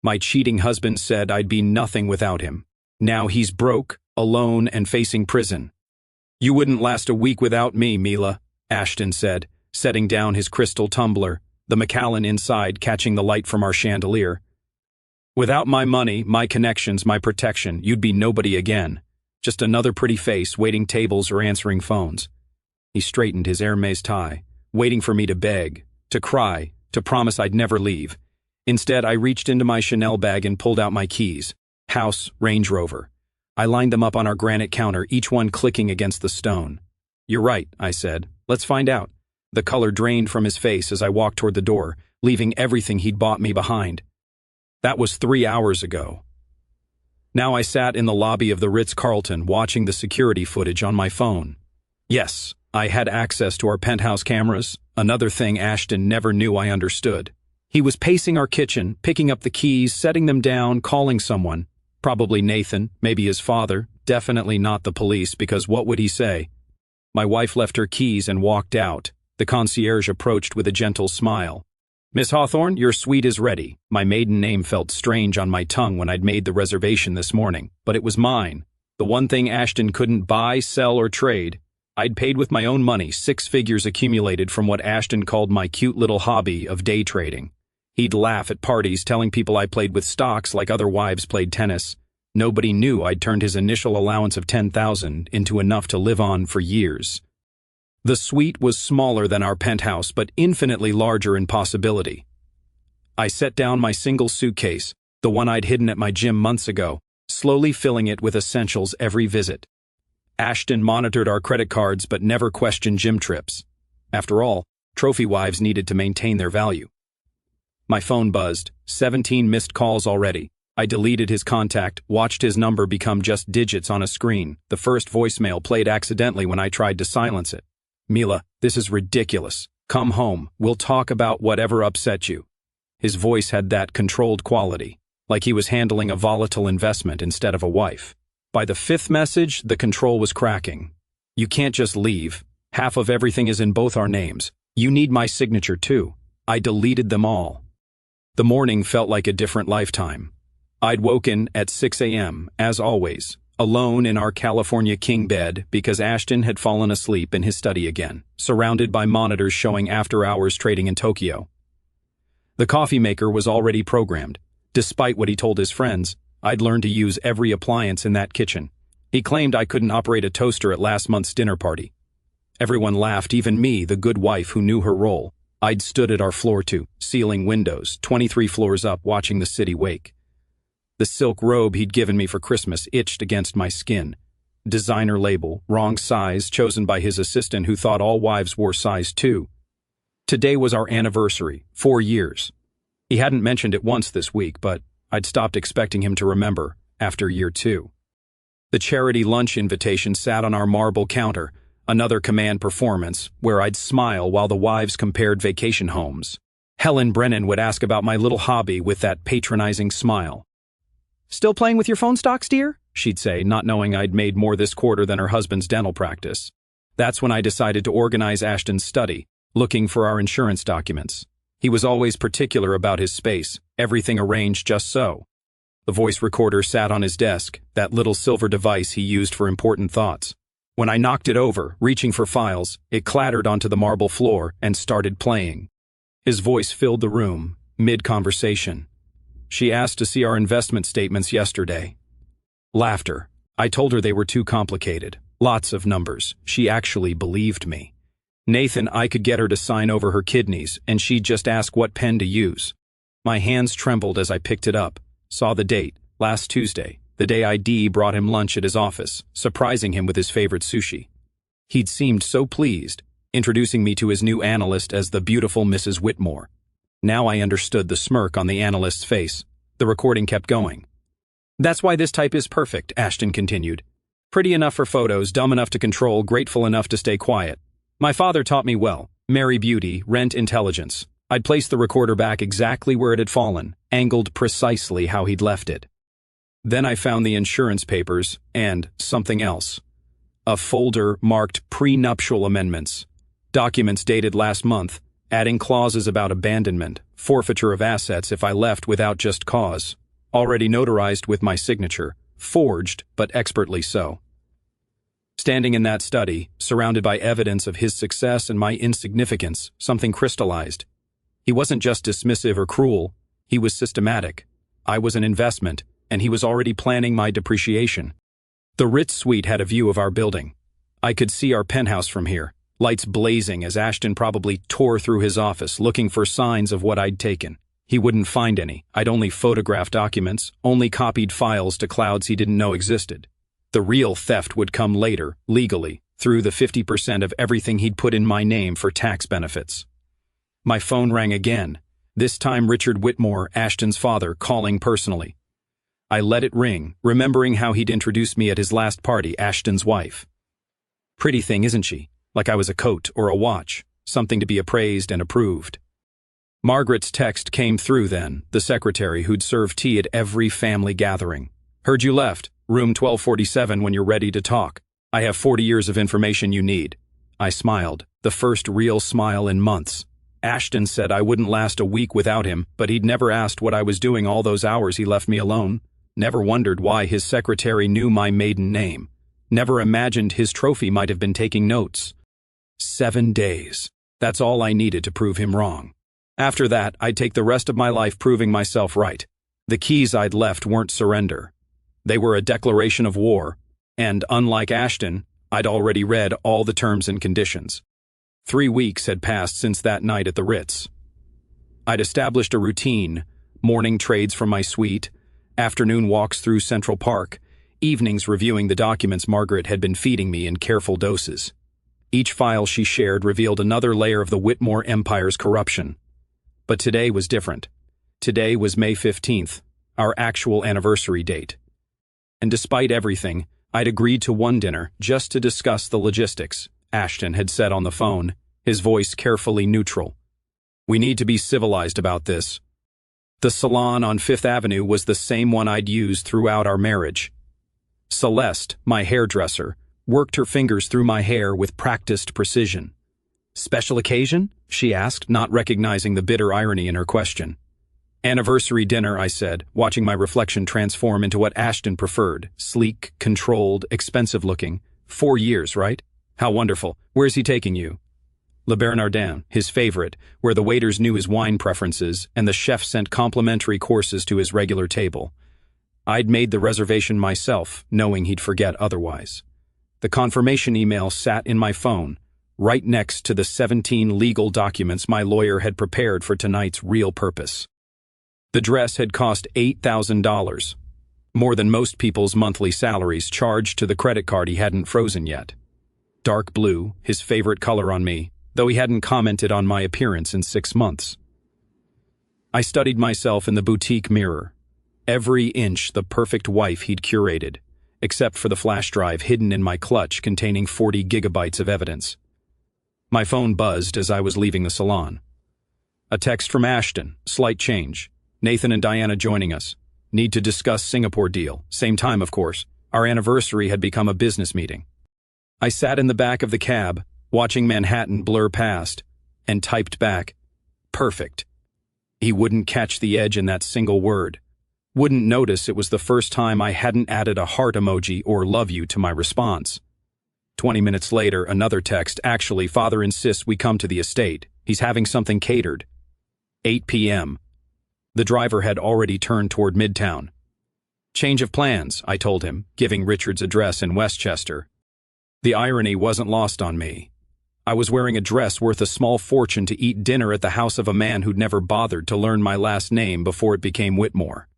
My cheating husband said I'd be nothing without him. Now he's broke, alone, and facing prison. "You wouldn't last a week without me, Mila," Ashton said, setting down his crystal tumbler, the Macallan inside catching the light from our chandelier. "Without my money, my connections, my protection, you'd be nobody again. Just another pretty face waiting tables or answering phones." He straightened his Hermes tie, waiting for me to beg, to cry, to promise I'd never leave. Instead, I reached into my Chanel bag and pulled out my keys. House, Range Rover. I lined them up on our granite counter, each one clicking against the stone. "You're right," I said. "Let's find out." The color drained from his face as I walked toward the door, leaving everything he'd bought me behind. That was 3 hours ago. Now I sat in the lobby of the Ritz-Carlton watching the security footage on my phone. Yes, I had access to our penthouse cameras, another thing Ashton never knew I understood. He was pacing our kitchen, picking up the keys, setting them down, calling someone. Probably Nathan, maybe his father, definitely not the police, because what would he say? My wife left her keys and walked out. The concierge approached with a gentle smile. "Miss Hawthorne, your suite is ready." My maiden name felt strange on my tongue when I'd made the reservation this morning, but it was mine. The one thing Ashton couldn't buy, sell, or trade. I'd paid with my own money, 6 figures accumulated from what Ashton called my cute little hobby of day trading. He'd laugh at parties telling people I played with stocks like other wives played tennis. Nobody knew I'd turned his initial allowance of $10,000 into enough to live on for years. The suite was smaller than our penthouse, but infinitely larger in possibility. I set down my single suitcase, the one I'd hidden at my gym months ago, slowly filling it with essentials every visit. Ashton monitored our credit cards but never questioned gym trips. After all, trophy wives needed to maintain their value. My phone buzzed, 17 missed calls already. I deleted his contact, watched his number become just digits on a screen. The first voicemail played accidentally when I tried to silence it. "Mila, this is ridiculous. Come home. We'll talk about whatever upset you." His voice had that controlled quality, like he was handling a volatile investment instead of a wife. By the 5th message, the control was cracking. "You can't just leave. Half of everything is in both our names. You need my signature too." I deleted them all. The morning felt like a different lifetime. I'd woken at 6 a.m., as always, alone in our California king bed because Ashton had fallen asleep in his study again, surrounded by monitors showing after-hours trading in Tokyo. The coffee maker was already programmed. Despite what he told his friends, I'd learned to use every appliance in that kitchen. He claimed I couldn't operate a toaster at last month's dinner party. Everyone laughed, even me, the good wife who knew her role. I'd stood at our floor to ceiling windows, 23 floors up, watching the city wake. The silk robe he'd given me for Christmas itched against my skin. Designer label, wrong size, chosen by his assistant who thought all wives wore size 2. Today was our anniversary, 4 years. He hadn't mentioned it once this week, but I'd stopped expecting him to remember after year 2. The charity lunch invitation sat on our marble counter, another command performance, where I'd smile while the wives compared vacation homes. Helen Brennan would ask about my little hobby with that patronizing smile. "Still playing with your phone stocks, dear?" she'd say, not knowing I'd made more this quarter than her husband's dental practice. That's when I decided to organize Ashton's study, looking for our insurance documents. He was always particular about his space, everything arranged just so. The voice recorder sat on his desk, that little silver device he used for important thoughts. When I knocked it over, reaching for files, it clattered onto the marble floor and started playing. His voice filled the room, mid-conversation. "She asked to see our investment statements yesterday." Laughter. I told her they were too complicated. Lots of numbers. She actually believed me. Nathan, I could get her to sign over her kidneys, and she'd just ask what pen to use. My hands trembled as I picked it up, saw the date, last Tuesday, the day ID brought him lunch at his office, surprising him with his favorite sushi. He'd seemed so pleased, introducing me to his new analyst as the beautiful Mrs. Whitmore. Now I understood the smirk on the analyst's face. The recording kept going. "That's why this type is perfect," Ashton continued. "Pretty enough for photos, dumb enough to control, grateful enough to stay quiet. My father taught me well. Marry beauty, rent intelligence." I'd placed the recorder back exactly where it had fallen, angled precisely how he'd left it. Then I found the insurance papers and something else. A folder marked prenuptial amendments. Documents dated last month, adding clauses about abandonment, forfeiture of assets if I left without just cause, already notarized with my signature, forged but expertly so. Standing in that study, surrounded by evidence of his success and my insignificance, something crystallized. He wasn't just dismissive or cruel, he was systematic. I was an investment, and he was already planning my depreciation. The Ritz suite had a view of our building. I could see our penthouse from here, lights blazing as Ashton probably tore through his office looking for signs of what I'd taken. He wouldn't find any. I'd only photographed documents, only copied files to clouds he didn't know existed. The real theft would come later, legally, through the 50% of everything he'd put in my name for tax benefits. My phone rang again, this time Richard Whitmore, Ashton's father, calling personally. I let it ring, remembering how he'd introduced me at his last party, Ashton's wife. Pretty thing, isn't she? Like I was a coat or a watch, something to be appraised and approved. Margaret's text came through then, the secretary who'd served tea at every family gathering. Heard you left. Room 1247 when you're ready to talk. I have 40 years of information you need. I smiled, the first real smile in months. Ashton said I wouldn't last a week without him, but he'd never asked what I was doing all those hours he left me alone. Never wondered why his secretary knew my maiden name. Never imagined his trophy might have been taking notes. 7 days. That's all I needed to prove him wrong. After that, I'd take the rest of my life proving myself right. The keys I'd left weren't surrender. They were a declaration of war, and unlike Ashton, I'd already read all the terms and conditions. 3 weeks had passed since that night at the Ritz. I'd established a routine, morning trades from my suite, afternoon walks through Central Park, evenings reviewing the documents Margaret had been feeding me in careful doses. Each file she shared revealed another layer of the Whitmore Empire's corruption. But today was different. Today was May 15th, our actual anniversary date. And despite everything, I'd agreed to one dinner just to discuss the logistics, Ashton had said on the phone, his voice carefully neutral. We need to be civilized about this. The salon on Fifth Avenue was the same one I'd used throughout our marriage. Celeste, my hairdresser, worked her fingers through my hair with practiced precision. Special occasion? She asked, not recognizing the bitter irony in her question. Anniversary dinner, I said, watching my reflection transform into what Ashton preferred. Sleek, controlled, expensive-looking. 4 years, right? How wonderful. Where's he taking you? Le Bernardin, his favorite, where the waiters knew his wine preferences and the chef sent complimentary courses to his regular table. I'd made the reservation myself, knowing he'd forget otherwise. The confirmation email sat in my phone, right next to the 17 legal documents my lawyer had prepared for tonight's real purpose. The dress had cost $8,000, more than most people's monthly salaries charged to the credit card he hadn't frozen yet. Dark blue, his favorite color on me, though he hadn't commented on my appearance in 6 months. I studied myself in the boutique mirror, every inch the perfect wife he'd curated, except for the flash drive hidden in my clutch containing 40 gigabytes of evidence. My phone buzzed as I was leaving the salon. A text from Ashton, slight change. Nathan and Diana joining us. Need to discuss Singapore deal. Same time, of course. Our anniversary had become a business meeting. I sat in the back of the cab, watching Manhattan blur past, and typed back, perfect. He wouldn't catch the edge in that single word. Wouldn't notice it was the first time I hadn't added a heart emoji or love you to my response. 20 minutes later, another text. Actually, father insists we come to the estate. He's having something catered. 8 p.m. The driver had already turned toward Midtown. Change of plans, I told him, giving Richard's address in Westchester. The irony wasn't lost on me. I was wearing a dress worth a small fortune to eat dinner at the house of a man who'd never bothered to learn my last name before it became Whitmore.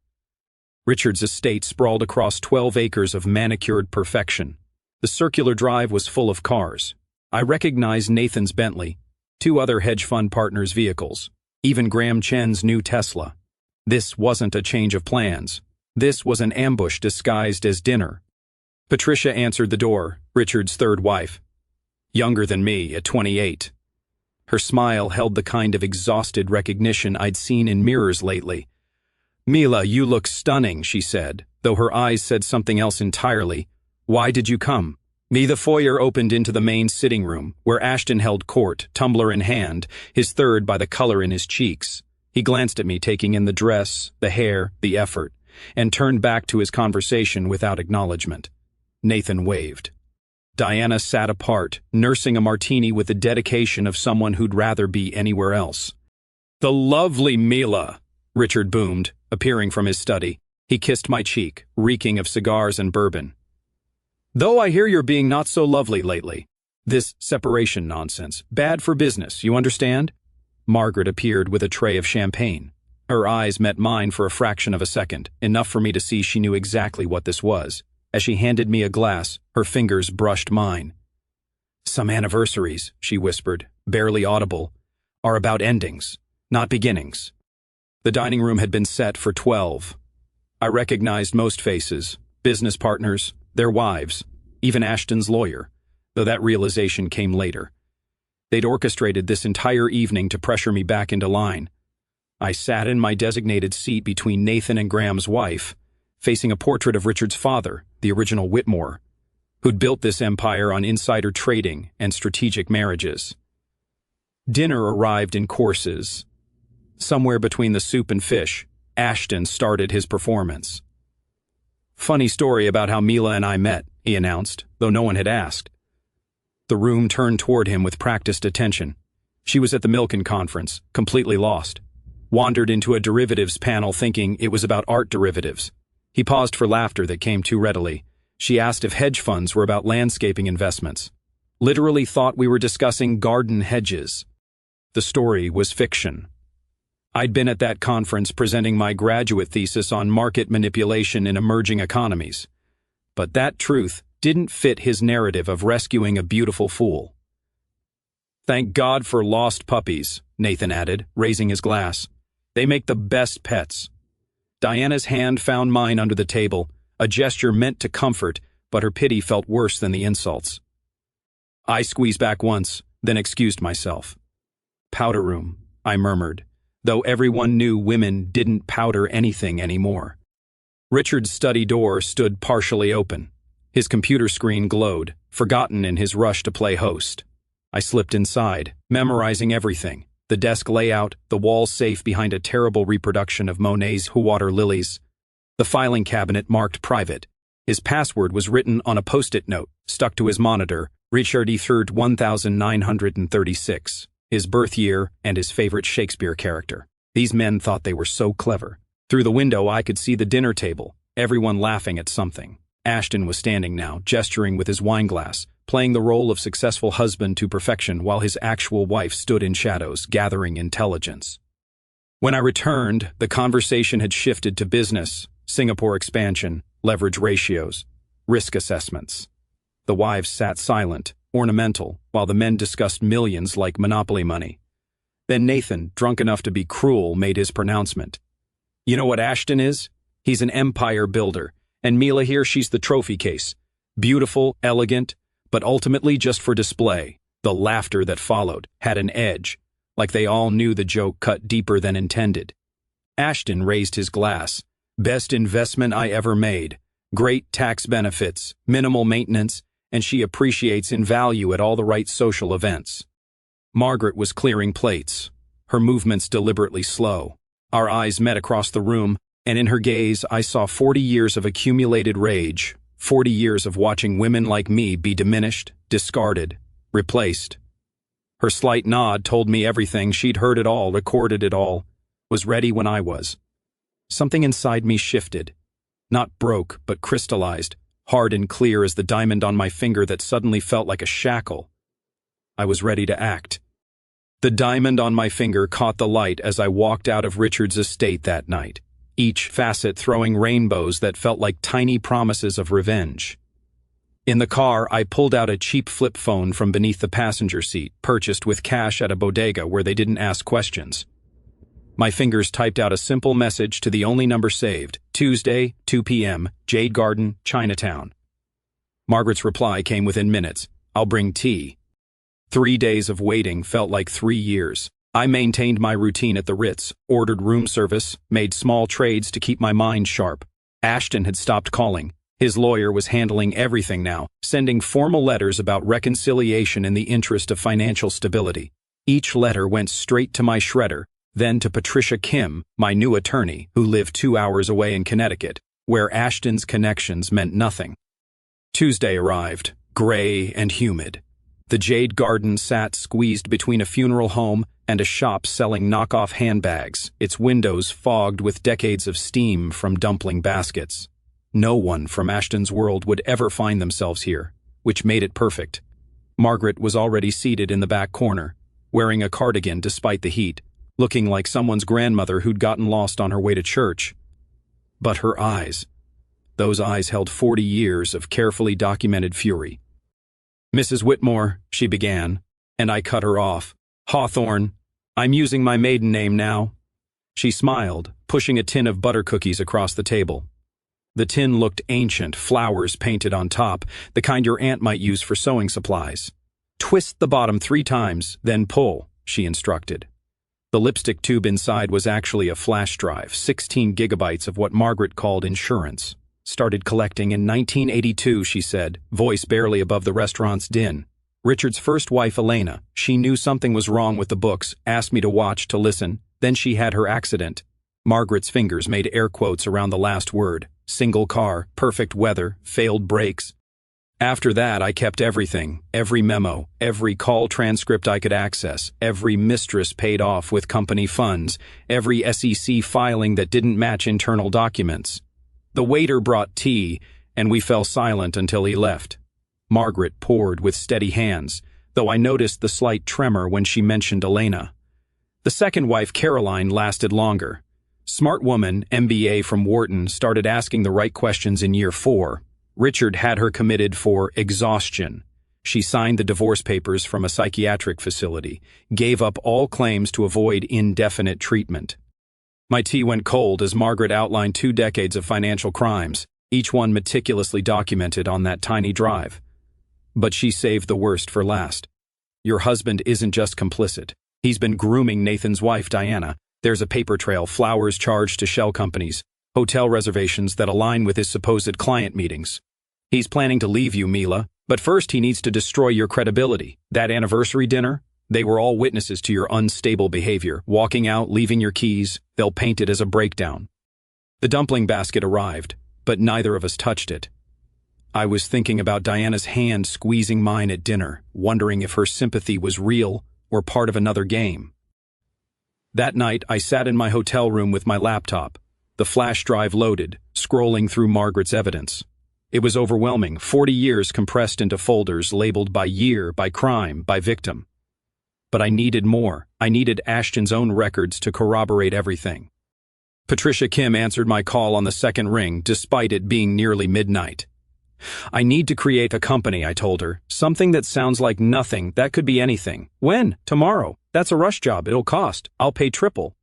Richard's estate sprawled across 12 acres of manicured perfection. The circular drive was full of cars. I recognized Nathan's Bentley, 2 other hedge fund partners' vehicles, even Graham Chen's new Tesla. This wasn't a change of plans. This was an ambush disguised as dinner. Patricia answered the door, Richard's third wife. Younger than me, at 28. Her smile held the kind of exhausted recognition I'd seen in mirrors lately. Mila, you look stunning, she said, though her eyes said something else entirely. Why did you come? The foyer opened into the main sitting room, where Ashton held court, tumbler in hand, his third by the color in his cheeks. He glanced at me, taking in the dress, the hair, the effort, and turned back to his conversation without acknowledgement. Nathan waved. Diana sat apart, nursing a martini with the dedication of someone who'd rather be anywhere else. "The lovely Mila," Richard boomed, appearing from his study. He kissed my cheek, reeking of cigars and bourbon. "Though I hear you're being not so lovely lately. This separation nonsense. Bad for business, you understand?" Margaret appeared with a tray of champagne. Her eyes met mine for a fraction of a second, enough for me to see she knew exactly what this was. As she handed me a glass, her fingers brushed mine. "Some anniversaries," she whispered, barely audible, "are about endings, not beginnings." The dining room had been set for 12. I recognized most faces, business partners, their wives, even Ashton's lawyer, though that realization came later. They'd orchestrated this entire evening to pressure me back into line. I sat in my designated seat between Nathan and Graham's wife, facing a portrait of Richard's father, the original Whitmore, who'd built this empire on insider trading and strategic marriages. Dinner arrived in courses. Somewhere between the soup and fish, Ashton started his performance. "Funny story about how Mila and I met," he announced, though no one had asked. The room turned toward him with practiced attention. She was at the Milken conference, completely lost. Wandered into a derivatives panel thinking it was about art derivatives. He paused for laughter that came too readily. She asked if hedge funds were about landscaping investments. Literally thought we were discussing garden hedges. The story was fiction. I'd been at that conference presenting my graduate thesis on market manipulation in emerging economies. But that truth didn't fit his narrative of rescuing a beautiful fool. "Thank God for lost puppies," Nathan added, raising his glass. "They make the best pets." Diana's hand found mine under the table, a gesture meant to comfort, but her pity felt worse than the insults. I squeezed back once, then excused myself. "Powder room," I murmured, though everyone knew women didn't powder anything anymore. Richard's study door stood partially open. His computer screen glowed, forgotten in his rush to play host. I slipped inside, memorizing everything. The desk layout, the wall safe behind a terrible reproduction of Monet's Water Lilies. The filing cabinet marked private. His password was written on a post-it note, stuck to his monitor, Richard III 1936, his birth year and his favorite Shakespeare character. These men thought they were so clever. Through the window I could see the dinner table, everyone laughing at something. Ashton was standing now, gesturing with his wineglass, playing the role of successful husband to perfection while his actual wife stood in shadows, gathering intelligence. When I returned, the conversation had shifted to business, Singapore expansion, leverage ratios, risk assessments. The wives sat silent, ornamental, while the men discussed millions like monopoly money. Then Nathan, drunk enough to be cruel, made his pronouncement. "You know what Ashton is? He's an empire builder, and Mila here, she's the trophy case. Beautiful, elegant, but ultimately just for display." The laughter that followed had an edge, like they all knew the joke cut deeper than intended. Ashton raised his glass. "Best investment I ever made. Great tax benefits, minimal maintenance, and she appreciates in value at all the right social events." Margaret was clearing plates, her movements deliberately slow. Our eyes met across the room, and in her gaze I saw 40 years of accumulated rage, 40 years of watching women like me be diminished, discarded, replaced. Her slight nod told me everything. She'd heard it all, recorded it all, was ready when I was. Something inside me shifted. Not broke, but crystallized, hard and clear as the diamond on my finger that suddenly felt like a shackle. I was ready to act. The diamond on my finger caught the light as I walked out of Richard's estate that night, each facet throwing rainbows that felt like tiny promises of revenge. In the car, I pulled out a cheap flip phone from beneath the passenger seat, purchased with cash at a bodega where they didn't ask questions. My fingers typed out a simple message to the only number saved, Tuesday, 2 p.m., Jade Garden, Chinatown. Margaret's reply came within minutes. "I'll bring tea." 3 days of waiting felt like 3 years. I maintained my routine at the Ritz, ordered room service, made small trades to keep my mind sharp. Ashton had stopped calling. His lawyer was handling everything now, sending formal letters about reconciliation in the interest of financial stability. Each letter went straight to my shredder, then to Patricia Kim, my new attorney, who lived 2 hours away in Connecticut, where Ashton's connections meant nothing. Tuesday arrived, gray and humid. The Jade Garden sat squeezed between a funeral home and a shop selling knockoff handbags, its windows fogged with decades of steam from dumpling baskets. No one from Ashton's world would ever find themselves here, which made it perfect. Margaret was already seated in the back corner, wearing a cardigan despite the heat, looking like someone's grandmother who'd gotten lost on her way to church. But her eyes, those eyes held 40 years of carefully documented fury. "Mrs. Whitmore," she began, and I cut her off. "Hawthorne, I'm using my maiden name now." She smiled, pushing a tin of butter cookies across the table. The tin looked ancient, flowers painted on top, the kind your aunt might use for sewing supplies. "Twist the bottom 3 times, then pull," she instructed. The lipstick tube inside was actually a flash drive, 16 gigabytes of what Margaret called insurance. "Started collecting in 1982, she said, voice barely above the restaurant's din. "Richard's first wife, Elena, she knew something was wrong with the books, asked me to watch, to listen. Then she had her accident." Margaret's fingers made air quotes around the last word. "Single car, perfect weather, failed brakes." "After that, I kept everything, every memo, every call transcript I could access, every mistress paid off with company funds, every SEC filing that didn't match internal documents." The waiter brought tea, and we fell silent until he left. Margaret poured with steady hands, though I noticed the slight tremor when she mentioned Elena. The second wife, Caroline, lasted longer. Smart woman, MBA from Wharton, started asking the right questions in year 4. Richard had her committed for exhaustion. She signed the divorce papers from a psychiatric facility, gave up all claims to avoid indefinite treatment. My tea went cold as Margaret outlined 2 decades of financial crimes, each one meticulously documented on that tiny drive. But she saved the worst for last. "Your husband isn't just complicit. He's been grooming Nathan's wife, Diana. There's a paper trail, flowers charged to shell companies, hotel reservations that align with his supposed client meetings. He's planning to leave you, Mila, but first he needs to destroy your credibility. That anniversary dinner? They were all witnesses to your unstable behavior, walking out, leaving your keys. They'll paint it as a breakdown." The dumpling basket arrived, but neither of us touched it. I was thinking about Diana's hand squeezing mine at dinner, wondering if her sympathy was real or part of another game. That night, I sat in my hotel room with my laptop, the flash drive loaded, scrolling through Margaret's evidence. It was overwhelming, 40 years compressed into folders labeled by year, by crime, by victim. But I needed more. I needed Ashton's own records to corroborate everything. Patricia Kim answered my call on the second ring, despite it being nearly midnight. "I need to create a company," I told her. "Something that sounds like nothing. That could be anything." "When?" "Tomorrow. That's a rush job. It'll cost. I'll pay triple."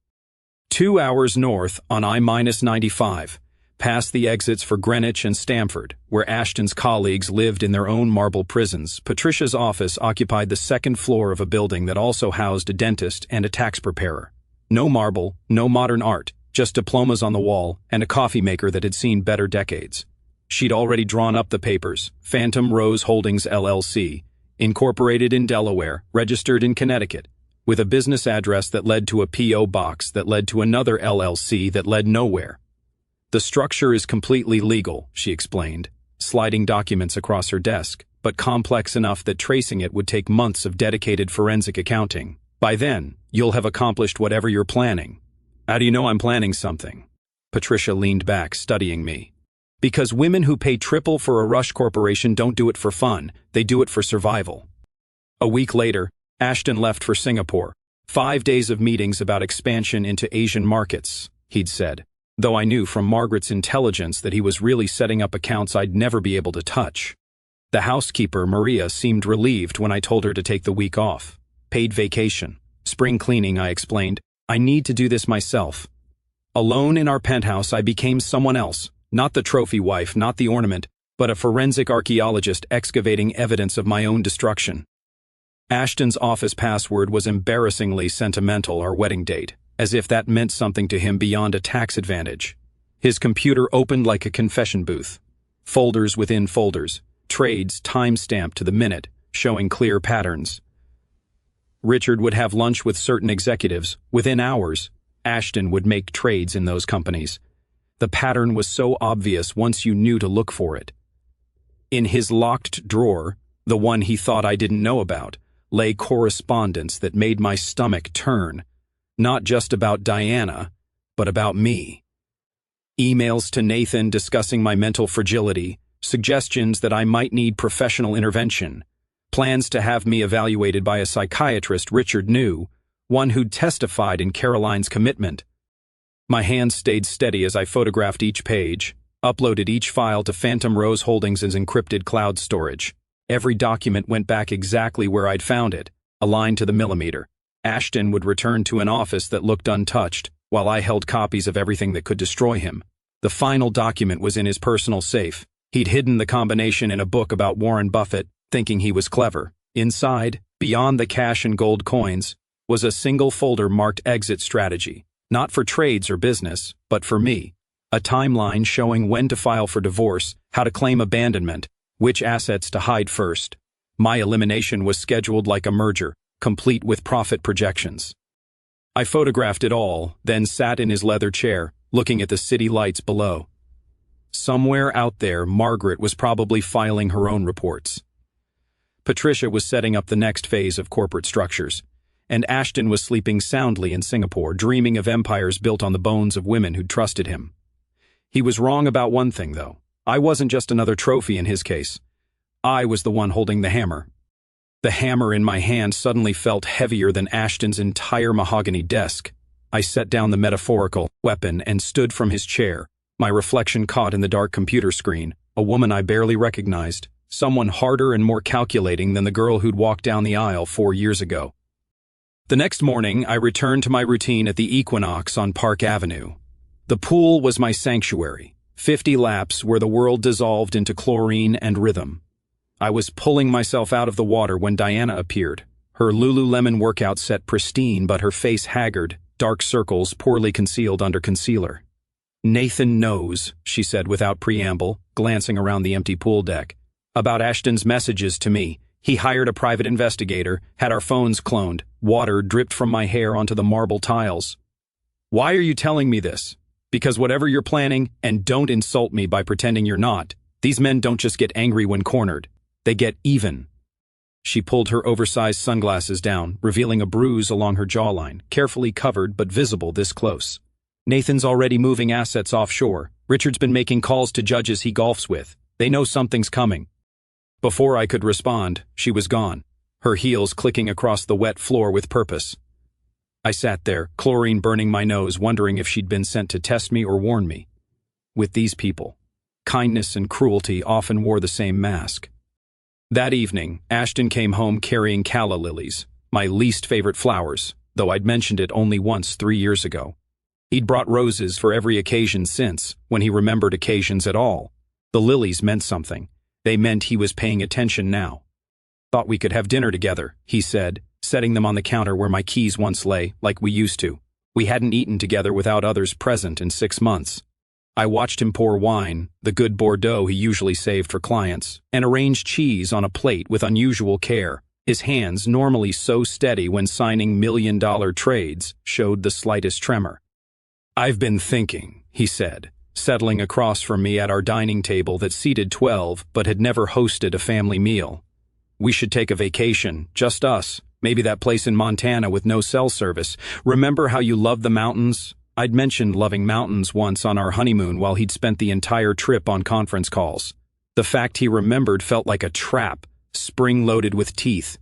2 hours north on I-95, past the exits for Greenwich and Stamford, where Ashton's colleagues lived in their own marble prisons, Patricia's office occupied the second floor of a building that also housed a dentist and a tax preparer. No marble, no modern art, just diplomas on the wall and a coffee maker that had seen better decades. She'd already drawn up the papers. Phantom Rose Holdings LLC, incorporated in Delaware, registered in Connecticut, with a business address that led to a P.O. box that led to another LLC that led nowhere. "The structure is completely legal," she explained, sliding documents across her desk, "but complex enough that tracing it would take months of dedicated forensic accounting. By then, you'll have accomplished whatever you're planning." "How do you know I'm planning something?" Patricia leaned back, studying me. "Because women who pay triple for a rush corporation don't do it for fun, they do it for survival." A week later, Ashton left for Singapore. 5 days of meetings about expansion into Asian markets, he'd said, though I knew from Margaret's intelligence that he was really setting up accounts I'd never be able to touch. The housekeeper, Maria, seemed relieved when I told her to take the week off. "Paid vacation. Spring cleaning," I explained. "I need to do this myself." Alone in our penthouse, I became someone else. Not the trophy wife, not the ornament, but a forensic archaeologist excavating evidence of my own destruction. Ashton's office password was embarrassingly sentimental, our wedding date, as if that meant something to him beyond a tax advantage. His computer opened like a confession booth. Folders within folders, trades time-stamped to the minute, showing clear patterns. Richard would have lunch with certain executives. Within hours, Ashton would make trades in those companies. The pattern was so obvious once you knew to look for it. In his locked drawer, the one he thought I didn't know about, lay correspondence that made my stomach turn. Not just about Diana, but about me. Emails to Nathan discussing my mental fragility, suggestions that I might need professional intervention, plans to have me evaluated by a psychiatrist Richard knew, one who'd testified in Caroline's commitment. My hands stayed steady as I photographed each page, uploaded each file to Phantom Rose Holdings' encrypted cloud storage. Every document went back exactly where I'd found it, aligned to the millimeter. Ashton would return to an office that looked untouched, while I held copies of everything that could destroy him. The final document was in his personal safe. He'd hidden the combination in a book about Warren Buffett, thinking he was clever. Inside, beyond the cash and gold coins, was a single folder marked Exit Strategy. Not for trades or business, but for me. A timeline showing when to file for divorce, how to claim abandonment, which assets to hide first. My elimination was scheduled like a merger, complete with profit projections. I photographed it all, then sat in his leather chair, looking at the city lights below. Somewhere out there, Margaret was probably filing her own reports. Patricia was setting up the next phase of corporate structures, and Ashton was sleeping soundly in Singapore, dreaming of empires built on the bones of women who'd trusted him. He was wrong about one thing, though. I wasn't just another trophy in his case. I was the one holding the hammer. The hammer in my hand suddenly felt heavier than Ashton's entire mahogany desk. I set down the metaphorical weapon and stood from his chair, my reflection caught in the dark computer screen, a woman I barely recognized, someone harder and more calculating than the girl who'd walked down the aisle 4 years ago. The next morning, I returned to my routine at the Equinox on Park Avenue. The pool was my sanctuary, 50 laps where the world dissolved into chlorine and rhythm. I was pulling myself out of the water when Diana appeared, her Lululemon workout set pristine but her face haggard, dark circles poorly concealed under concealer. "Nathan knows," she said without preamble, glancing around the empty pool deck. "About Ashton's messages to me. He hired a private investigator, had our phones cloned, water dripped from my hair onto the marble tiles. Why are you telling me this? Because whatever you're planning, and don't insult me by pretending you're not, these men don't just get angry when cornered. They get even." She pulled her oversized sunglasses down, revealing a bruise along her jawline, carefully covered but visible this close. "Nathan's already moving assets offshore. Richard's been making calls to judges he golfs with. They know something's coming." Before I could respond, she was gone, her heels clicking across the wet floor with purpose. I sat there, chlorine burning my nose, wondering if she'd been sent to test me or warn me. With these people, kindness and cruelty often wore the same mask. That evening, Ashton came home carrying calla lilies, my least favorite flowers, though I'd mentioned it only once 3 years ago. He'd brought roses for every occasion since, when he remembered occasions at all. The lilies meant something. They meant he was paying attention now. "Thought we could have dinner together," he said, setting them on the counter where my keys once lay, like we used to. We hadn't eaten together without others present in 6 months. I watched him pour wine, the good Bordeaux he usually saved for clients, and arrange cheese on a plate with unusual care. His hands, normally so steady when signing million-dollar trades, showed the slightest tremor. "I've been thinking," he said, settling across from me at our dining table that seated 12 but had never hosted a family meal. "We should take a vacation, just us, maybe that place in Montana with no cell service. Remember how you love the mountains?" I'd mentioned loving mountains once on our honeymoon while he'd spent the entire trip on conference calls. The fact he remembered felt like a trap, spring-loaded with teeth.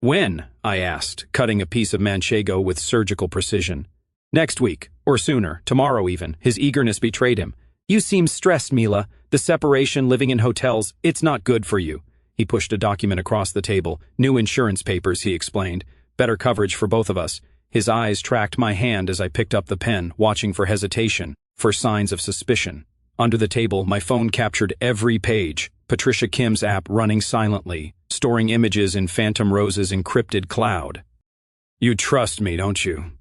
"When?" I asked, cutting a piece of manchego with surgical precision. "Next week, or sooner, tomorrow even." His eagerness betrayed him. "You seem stressed, Mila. The separation, living in hotels, it's not good for you." He pushed a document across the table. "New insurance papers," he explained. "Better coverage for both of us." His eyes tracked my hand as I picked up the pen, watching for hesitation, for signs of suspicion. Under the table, my phone captured every page, Patricia Kim's app running silently, storing images in Phantom Rose's encrypted cloud. "You trust me, don't you?"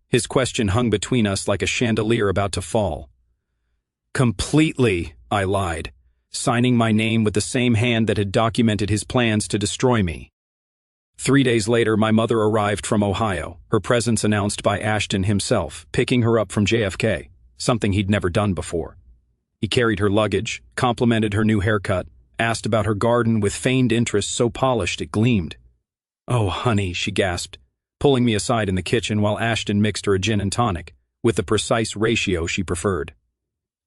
His question hung between us like a chandelier about to fall. "Completely," I lied. signing my name with the same hand that had documented his plans to destroy me. 3 days later, my mother arrived from Ohio, her presence announced by Ashton himself, picking her up from JFK, something he'd never done before. He carried her luggage, complimented her new haircut, asked about her garden with feigned interest so polished it gleamed. "Oh, honey," she gasped, pulling me aside in the kitchen while Ashton mixed her a gin and tonic, with the precise ratio she preferred.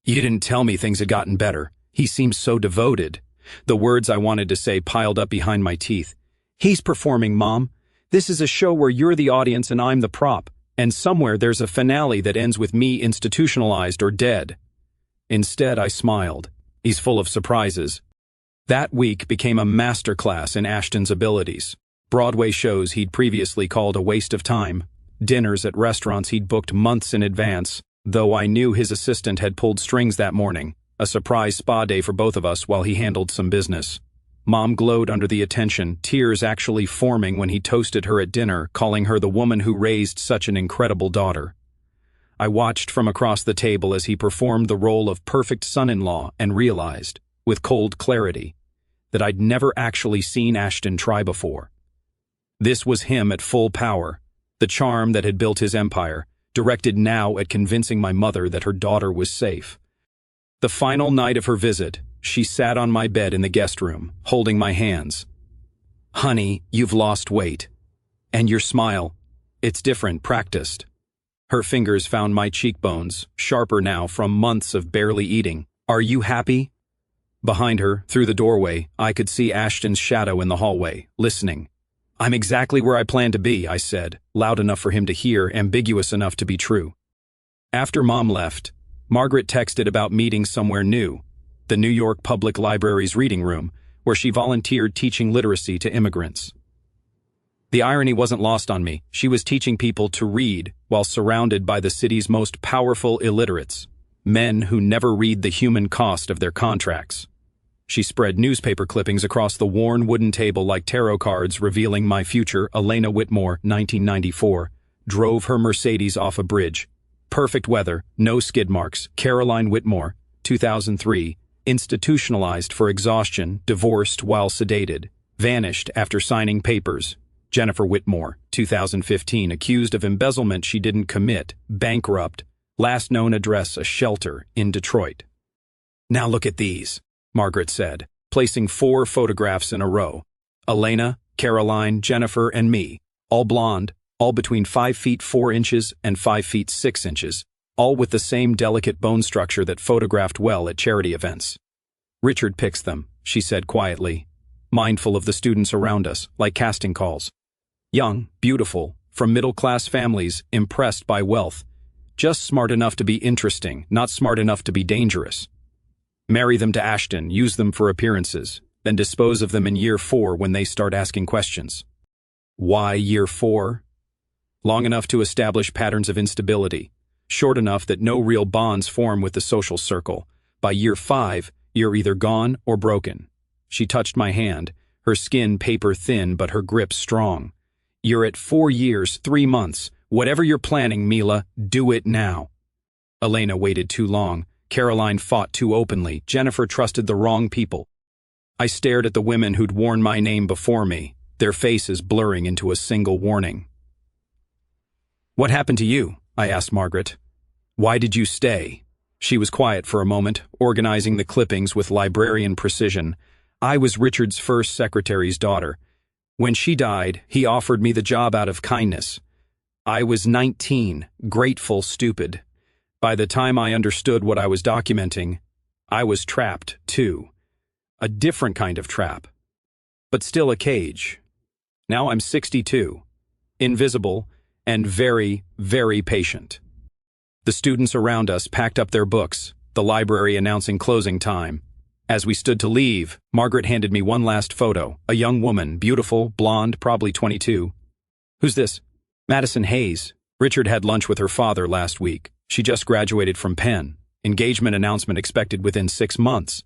"You didn't tell me things had gotten better. He seems so devoted." The words I wanted to say piled up behind my teeth. "He's performing, Mom. This is a show where you're the audience and I'm the prop, and somewhere there's a finale that ends with me institutionalized or dead." Instead, I smiled. He's full of surprises. That week became a masterclass in Ashton's abilities. Broadway shows he'd previously called a waste of time, dinners at restaurants he'd booked months in advance, though I knew his assistant had pulled strings that morning, a surprise spa day for both of us while he handled some business. Mom glowed under the attention, tears actually forming when he toasted her at dinner, calling her the woman who raised such an incredible daughter. I watched from across the table as he performed the role of perfect son-in-law and realized, with cold clarity, that I'd never actually seen Ashton try before. This was him at full power, the charm that had built his empire, directed now at convincing my mother that her daughter was safe. The final night of her visit, she sat on my bed in the guest room, holding my hands. "Honey, you've lost weight. And your smile, it's different, practiced." Her fingers found my cheekbones, sharper now from months of barely eating. "Are you happy?" Behind her, through the doorway, I could see Ashton's shadow in the hallway, listening. "I'm exactly where I plan to be," I said, loud enough for him to hear, ambiguous enough to be true. After Mom left, Margaret texted about meeting somewhere new, the New York Public Library's reading room, where she volunteered teaching literacy to immigrants. The irony wasn't lost on me. She was teaching people to read while surrounded by the city's most powerful illiterates, men who never read the human cost of their contracts. She spread newspaper clippings across the worn wooden table like tarot cards revealing my future. Elena Whitmore, 1994, drove her Mercedes off a bridge. Perfect weather, no skid marks. Caroline Whitmore, 2003, institutionalized for exhaustion, divorced while sedated, vanished after signing papers. Jennifer Whitmore, 2015, accused of embezzlement she didn't commit, bankrupt, last known address a shelter in Detroit. "Now look at these," Margaret said, placing 4 photographs in a row. Elena, Caroline, Jennifer, and me, all blonde, all between 5 feet 4 inches and 5 feet 6 inches, all with the same delicate bone structure that photographed well at charity events. "Richard picks them," she said quietly, mindful of the students around us, like casting calls. Young, beautiful, from middle-class families, impressed by wealth, just smart enough to be interesting, not smart enough to be dangerous. Marry them to Ashton, use them for appearances, then dispose of them in year 4 when they start asking questions. Why year 4? Long enough to establish patterns of instability, short enough that no real bonds form with the social circle. By year 5, you're either gone or broken. She touched my hand, her skin paper thin but her grip strong. "You're at 4 years, 3 months. Whatever you're planning, Mila, do it now." Elena waited too long. Caroline fought too openly. Jennifer trusted the wrong people. I stared at the women who'd worn my name before me, their faces blurring into a single warning. "What happened to you?" I asked Margaret. "Why did you stay?" She was quiet for a moment, organizing the clippings with librarian precision. "I was Richard's first secretary's daughter. When she died, he offered me the job out of kindness. I was 19, grateful, stupid. By the time I understood what I was documenting, I was trapped, too. A different kind of trap. But still a cage. Now I'm 62, invisible, and very, very patient." The students around us packed up their books, the library announcing closing time. As we stood to leave, Margaret handed me one last photo, a young woman, beautiful, blonde, probably 22. "Who's this?" "Madison Hayes. Richard had lunch with her father last week. She just graduated from Penn. Engagement announcement expected within 6 months."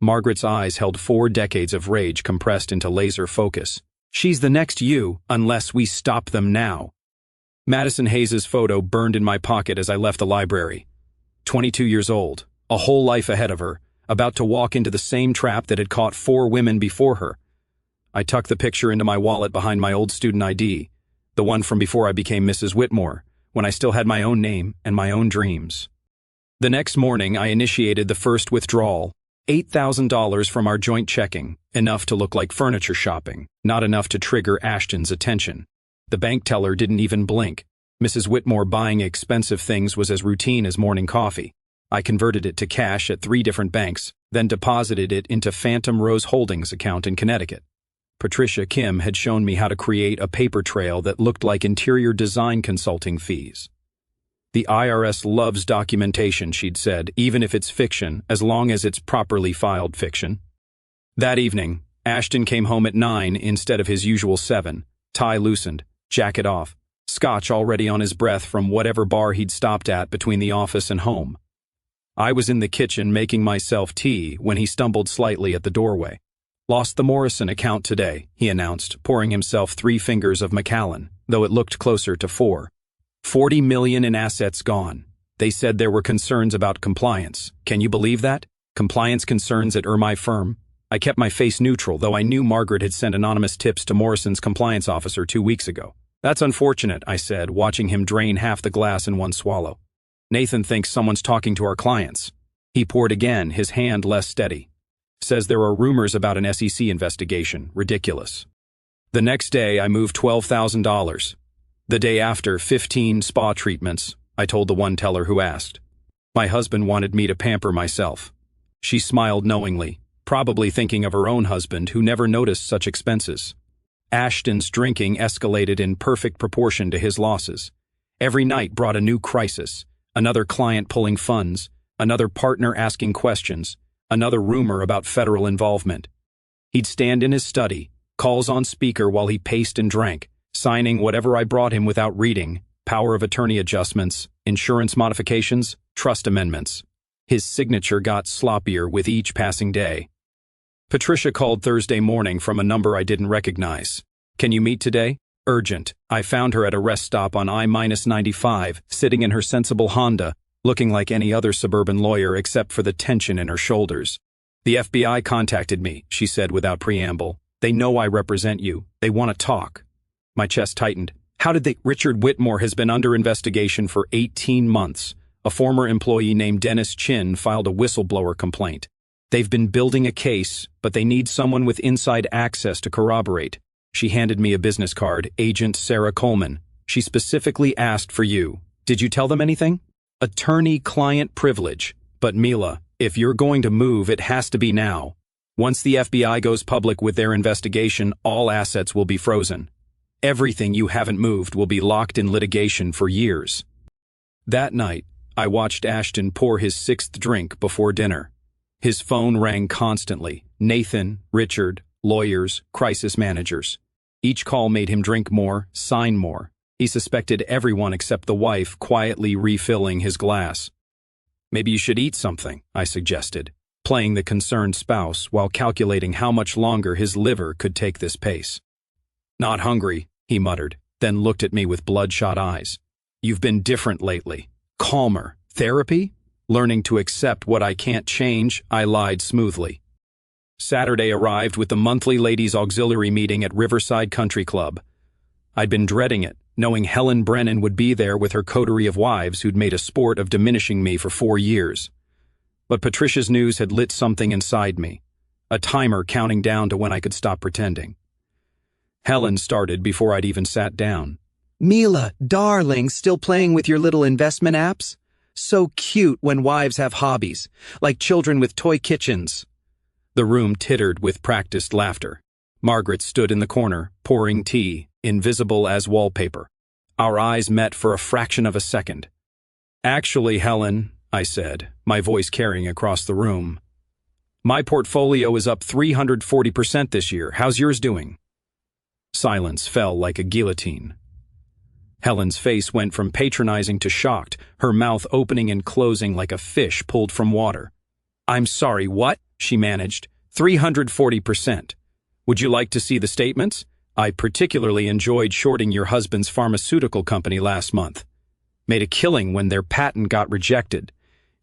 Margaret's eyes held 4 decades of rage compressed into laser focus. "She's the next you, unless we stop them now." Madison Hayes' photo burned in my pocket as I left the library. 22 years old, a whole life ahead of her, about to walk into the same trap that had caught 4 women before her. I tucked the picture into my wallet behind my old student ID, the one from before I became Mrs. Whitmore, when I still had my own name and my own dreams. The next morning, I initiated the first withdrawal, $8,000 from our joint checking, enough to look like furniture shopping, not enough to trigger Ashton's attention. The bank teller didn't even blink. Mrs. Whitmore buying expensive things was as routine as morning coffee. I converted it to cash at 3 different banks, then deposited it into Phantom Rose Holdings account in Connecticut. Patricia Kim had shown me how to create a paper trail that looked like interior design consulting fees. The IRS loves documentation, she'd said, even if it's fiction, as long as it's properly filed fiction. That evening, Ashton came home at 9 instead of his usual 7, tie loosened, jacket off, scotch already on his breath from whatever bar he'd stopped at between the office and home. I was in the kitchen making myself tea when he stumbled slightly at the doorway. Lost the Morrison account today, he announced, pouring himself 3 fingers of Macallan, though it looked closer to 4. $40 million in assets gone. They said there were concerns about compliance. Can you believe that? Compliance concerns at my firm? I kept my face neutral, though I knew Margaret had sent anonymous tips to Morrison's compliance officer 2 weeks ago. That's unfortunate, I said, watching him drain half the glass in one swallow. Nathan thinks someone's talking to our clients. He poured again, his hand less steady. Says there are rumors about an SEC investigation. Ridiculous. The next day, I moved $12,000. The day after, 15 spa treatments, I told the one teller who asked. My husband wanted me to pamper myself. She smiled knowingly, probably thinking of her own husband who never noticed such expenses. Ashton's drinking escalated in perfect proportion to his losses. Every night brought a new crisis, another client pulling funds, another partner asking questions, another rumor about federal involvement. He'd stand in his study, calls on speaker while he paced and drank, signing whatever I brought him without reading, power of attorney adjustments, insurance modifications, trust amendments. His signature got sloppier with each passing day. Patricia called Thursday morning from a number I didn't recognize. Can you meet today? Urgent. I found her at a rest stop on I-95, sitting in her sensible Honda, looking like any other suburban lawyer except for the tension in her shoulders. The FBI contacted me, she said without preamble. They know I represent you. They want to talk. My chest tightened. How did they? Richard Whitmore has been under investigation for 18 months. A former employee named Dennis Chin filed a whistleblower complaint. They've been building a case, but they need someone with inside access to corroborate. She handed me a business card, Agent Sarah Coleman. She specifically asked for you. Did you tell them anything? Attorney-client privilege. But Mila, if you're going to move, it has to be now. Once the FBI goes public with their investigation, all assets will be frozen. Everything you haven't moved will be locked in litigation for years. That night, I watched Ashton pour his 6th drink before dinner. His phone rang constantly. Nathan, Richard, lawyers, crisis managers. Each call made him drink more, sign more. He suspected everyone except the wife, quietly refilling his glass. Maybe you should eat something, I suggested, playing the concerned spouse while calculating how much longer his liver could take this pace. Not hungry, he muttered, then looked at me with bloodshot eyes. You've been different lately. Calmer. Therapy? Learning to accept what I can't change, I lied smoothly. Saturday arrived with the monthly ladies' auxiliary meeting at Riverside Country Club. I'd been dreading it, knowing Helen Brennan would be there with her coterie of wives who'd made a sport of diminishing me for 4 years. But Patricia's news had lit something inside me, a timer counting down to when I could stop pretending. Helen started before I'd even sat down. Mila, darling, still playing with your little investment apps? So cute when wives have hobbies, like children with toy kitchens. The room tittered with practiced laughter. Margaret stood in the corner, pouring tea, invisible as wallpaper. Our eyes met for a fraction of a second. Actually, Helen, I said, my voice carrying across the room. My portfolio is up 340% this year. How's yours doing? Silence fell like a guillotine. Helen's face went from patronizing to shocked, her mouth opening and closing like a fish pulled from water. I'm sorry, what? She managed. 340%. Would you like to see the statements? I particularly enjoyed shorting your husband's pharmaceutical company last month. Made a killing when their patent got rejected.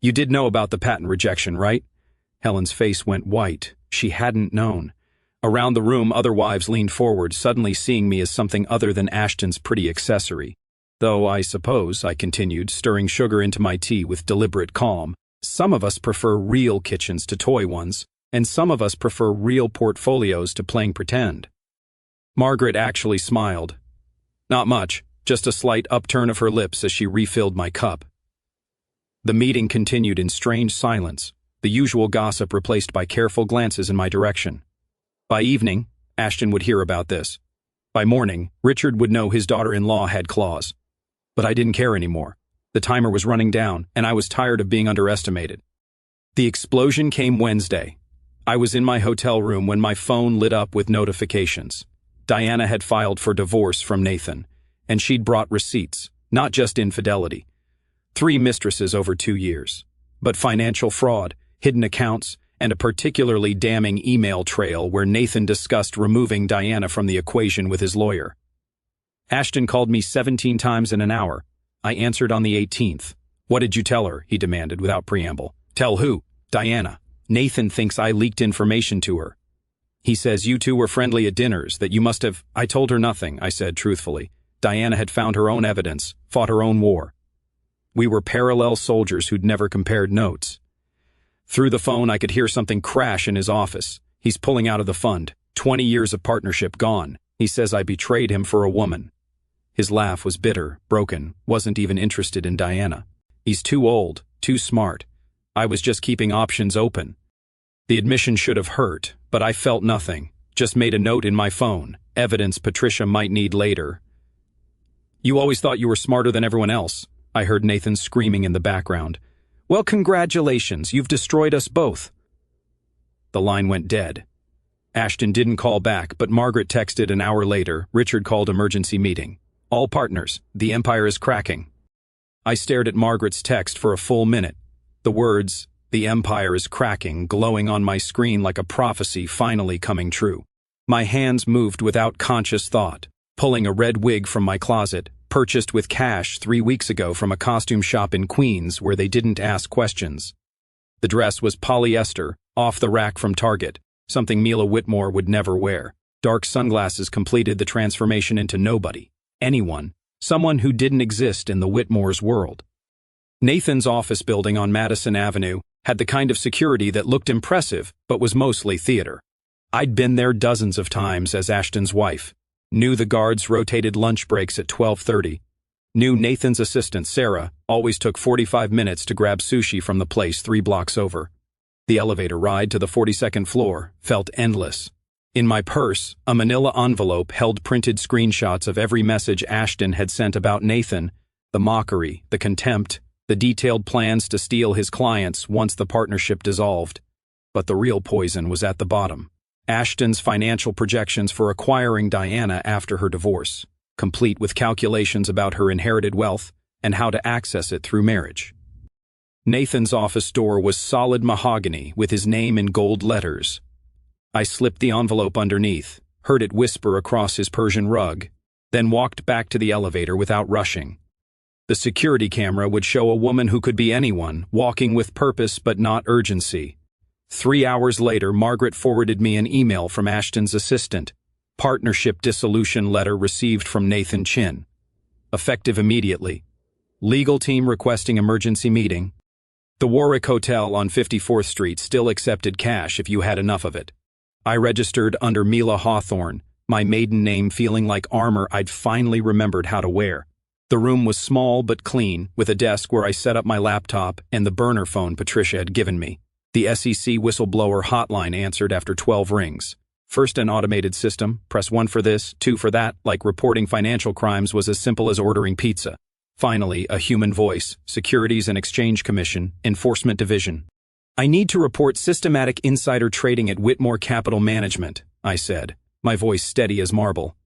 You did know about the patent rejection, right? Helen's face went white. She hadn't known. Around the room, other wives leaned forward, suddenly seeing me as something other than Ashton's pretty accessory. Though I suppose, I continued, stirring sugar into my tea with deliberate calm, some of us prefer real kitchens to toy ones, and some of us prefer real portfolios to playing pretend. Margaret actually smiled. Not much, just a slight upturn of her lips as she refilled my cup. The meeting continued in strange silence, the usual gossip replaced by careful glances in my direction. By evening, Ashton would hear about this. By morning, Richard would know his daughter-in-law had claws. But I didn't care anymore. The timer was running down, and I was tired of being underestimated. The explosion came Wednesday. I was in my hotel room when my phone lit up with notifications. Diana had filed for divorce from Nathan, and she'd brought receipts, not just infidelity. 3 mistresses over 2 years, but financial fraud, hidden accounts, and a particularly damning email trail where Nathan discussed removing Diana from the equation with his lawyer. Ashton called me 17 times in an hour. I answered on the 18th. What did you tell her? He demanded without preamble. Tell who? Diana. Nathan thinks I leaked information to her. He says you two were friendly at dinners, that you must have... I told her nothing, I said truthfully. Diana had found her own evidence, fought her own war. We were parallel soldiers who'd never compared notes. Through the phone, I could hear something crash in his office. He's pulling out of the fund. 20 years of partnership gone. He says I betrayed him for a woman. His laugh was bitter, broken, wasn't even interested in Diana. He's too old, too smart. I was just keeping options open. The admission should have hurt, but I felt nothing. Just made a note in my phone. Evidence Patricia might need later. You always thought you were smarter than everyone else, I heard Nathan screaming in the background. Well, congratulations, you've destroyed us both. The line went dead. Ashton didn't call back, but Margaret texted an hour later. Richard called emergency meeting. All partners, the empire is cracking. I stared at Margaret's text for a full minute. The words, the empire is cracking, glowing on my screen like a prophecy finally coming true. My hands moved without conscious thought, pulling a red wig from my closet, purchased with cash 3 weeks ago from a costume shop in Queens where they didn't ask questions. The dress was polyester, off the rack from Target, something Mila Whitmore would never wear. Dark sunglasses completed the transformation into nobody. Anyone, someone who didn't exist in the Whitmore's world. Nathan's office building on Madison Avenue had the kind of security that looked impressive but was mostly theater. I'd been there dozens of times as Ashton's wife. Knew the guards rotated lunch breaks at 12:30. Knew Nathan's assistant, Sarah, always took 45 minutes to grab sushi from the place 3 blocks over. The elevator ride to the 42nd floor felt endless. In my purse, a manila envelope held printed screenshots of every message Ashton had sent about Nathan, the mockery, the contempt, the detailed plans to steal his clients once the partnership dissolved. But the real poison was at the bottom. Ashton's financial projections for acquiring Diana after her divorce, complete with calculations about her inherited wealth and how to access it through marriage. Nathan's office door was solid mahogany with his name in gold letters. I slipped the envelope underneath, heard it whisper across his Persian rug, then walked back to the elevator without rushing. The security camera would show a woman who could be anyone, walking with purpose but not urgency. 3 hours later, Margaret forwarded me an email from Ashton's assistant. Partnership dissolution letter received from Nathan Chin. Effective immediately. Legal team requesting emergency meeting. The Warwick Hotel on 54th Street still accepted cash if you had enough of it. I registered under Mila Hawthorne, my maiden name feeling like armor I'd finally remembered how to wear. The room was small but clean, with a desk where I set up my laptop and the burner phone Patricia had given me. The SEC whistleblower hotline answered after 12 rings. First, an automated system, press 1 for this, 2 for that, like reporting financial crimes was as simple as ordering pizza. Finally, a human voice, Securities and Exchange Commission, Enforcement Division. I need to report systematic insider trading at Whitmore Capital Management, I said, my voice steady as marble.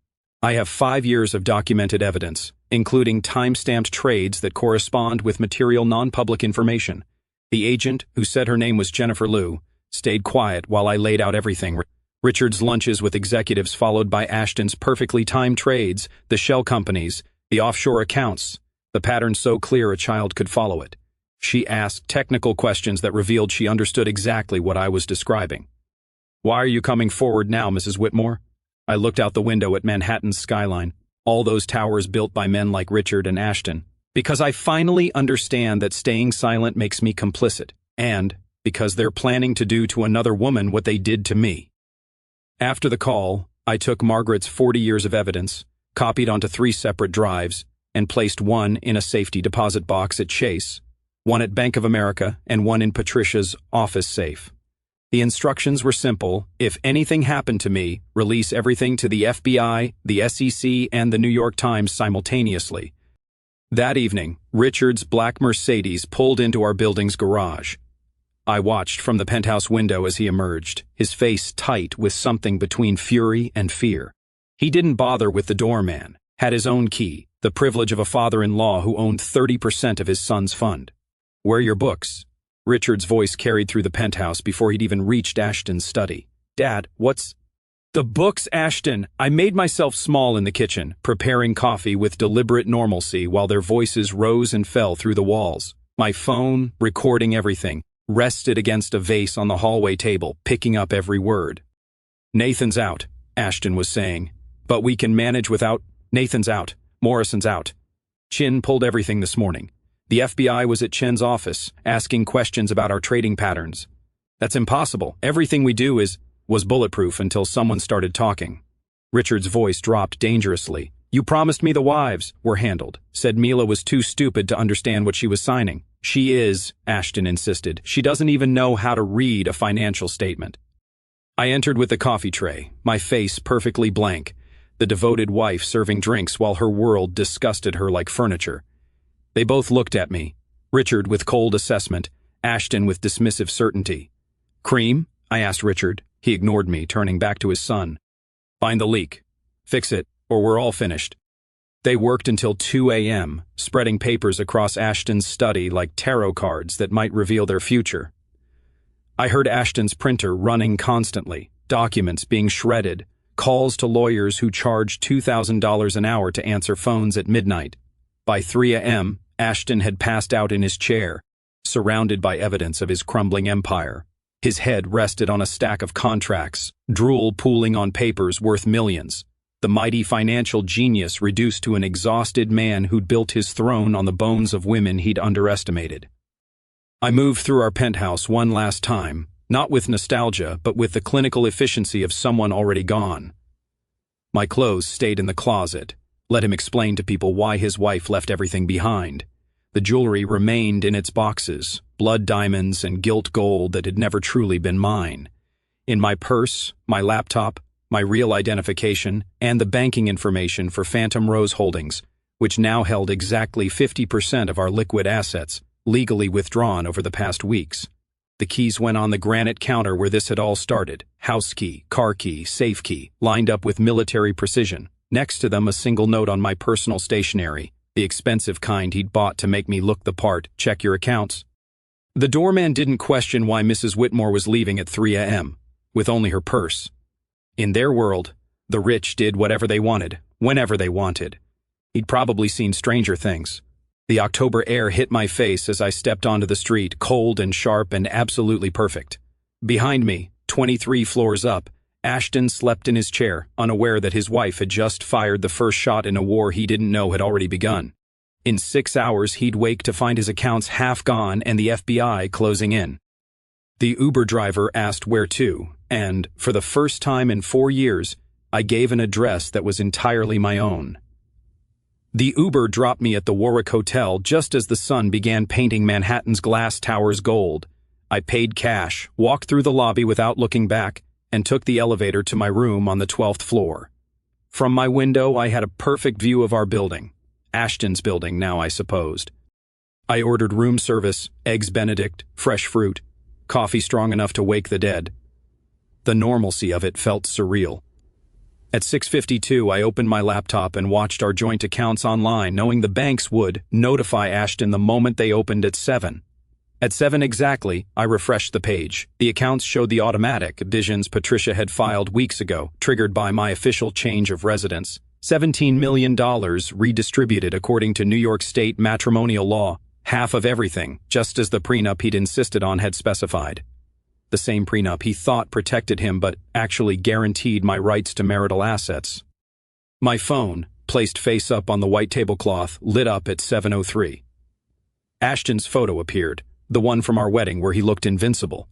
I have 5 years of documented evidence, including time-stamped trades that correspond with material non-public information. The agent, who said her name was Jennifer Liu, stayed quiet while I laid out everything. Richard's lunches with executives followed by Ashton's perfectly timed trades, the shell companies, the offshore accounts, the pattern so clear a child could follow it. She asked technical questions that revealed she understood exactly what I was describing. "Why are you coming forward now, Mrs. Whitmore?" I looked out the window at Manhattan's skyline, all those towers built by men like Richard and Ashton. "Because I finally understand that staying silent makes me complicit, and because they're planning to do to another woman what they did to me." After the call, I took Margaret's 40 years of evidence, copied onto 3 separate drives, and placed one in a safety deposit box at Chase, one at Bank of America, and one in Patricia's office safe. The instructions were simple: if anything happened to me, release everything to the FBI, the SEC, and the New York Times simultaneously. That evening, Richard's black Mercedes pulled into our building's garage. I watched from the penthouse window as he emerged, his face tight with something between fury and fear. He didn't bother with the doorman, had his own key, the privilege of a father-in-law who owned 30% of his son's fund. "Where are your books?" Richard's voice carried through the penthouse before he'd even reached Ashton's study. "Dad, what's—" "The books, Ashton." I made myself small in the kitchen, preparing coffee with deliberate normalcy while their voices rose and fell through the walls. My phone, recording everything, rested against a vase on the hallway table, picking up every word. "Nathan's out," Ashton was saying. "But we can manage without—" "Nathan's out. Morrison's out. Chin pulled everything this morning. The FBI was at Chen's office, asking questions about our trading patterns. That's impossible. Everything we do was bulletproof until someone started talking." Richard's voice dropped dangerously. "You promised me the wives were handled. Said Mila was too stupid to understand what she was signing." "She is," Ashton insisted. "She doesn't even know how to read a financial statement." I entered with the coffee tray, my face perfectly blank, the devoted wife serving drinks while her world disgusted her like furniture. They both looked at me, Richard with cold assessment, Ashton with dismissive certainty. "Cream?" I asked Richard. He ignored me, turning back to his son. "Find the leak. Fix it, or we're all finished." They worked until 2 a.m., spreading papers across Ashton's study like tarot cards that might reveal their future. I heard Ashton's printer running constantly, documents being shredded, calls to lawyers who charged $2,000 an hour to answer phones at midnight. By 3 a.m., Ashton had passed out in his chair, surrounded by evidence of his crumbling empire. His head rested on a stack of contracts, drool pooling on papers worth millions. The mighty financial genius reduced to an exhausted man who'd built his throne on the bones of women he'd underestimated. I moved through our penthouse one last time, not with nostalgia, but with the clinical efficiency of someone already gone. My clothes stayed in the closet. Let him explain to people why his wife left everything behind. The jewelry remained in its boxes, blood diamonds and gilt gold that had never truly been mine. In my purse, my laptop, my real identification, and the banking information for Phantom Rose Holdings, which now held exactly 50% of our liquid assets, legally withdrawn over the past weeks. The keys went on the granite counter where this had all started. House key, car key, safe key, lined up with military precision. Next to them, a single note on my personal stationery, the expensive kind he'd bought to make me look the part. "Check your accounts." The doorman didn't question why Mrs. Whitmore was leaving at 3 a.m., with only her purse. In their world, the rich did whatever they wanted, whenever they wanted. He'd probably seen stranger things. The October air hit my face as I stepped onto the street, cold and sharp and absolutely perfect. Behind me, 23 floors up, Ashton slept in his chair, unaware that his wife had just fired the first shot in a war he didn't know had already begun. In 6 hours, he'd wake to find his accounts half gone and the FBI closing in. The Uber driver asked where to, and, for the first time in 4 years, I gave an address that was entirely my own. The Uber dropped me at the Warwick Hotel just as the sun began painting Manhattan's glass towers gold. I paid cash, walked through the lobby without looking back, and took the elevator to my room on the 12th floor. From my window, I had a perfect view of our building. Ashton's building now, I supposed. I ordered room service, eggs Benedict, fresh fruit, coffee strong enough to wake the dead. The normalcy of it felt surreal. At 6:52, I opened my laptop and watched our joint accounts online, knowing the banks would notify Ashton the moment they opened at 7. At 7 exactly, I refreshed the page. The accounts showed the automatic additions Patricia had filed weeks ago, triggered by my official change of residence. $17 million redistributed according to New York State matrimonial law. Half of everything, just as the prenup he'd insisted on had specified. The same prenup he thought protected him but actually guaranteed my rights to marital assets. My phone, placed face up on the white tablecloth, lit up at 7:03. Ashton's photo appeared, the one from our wedding where he looked invincible.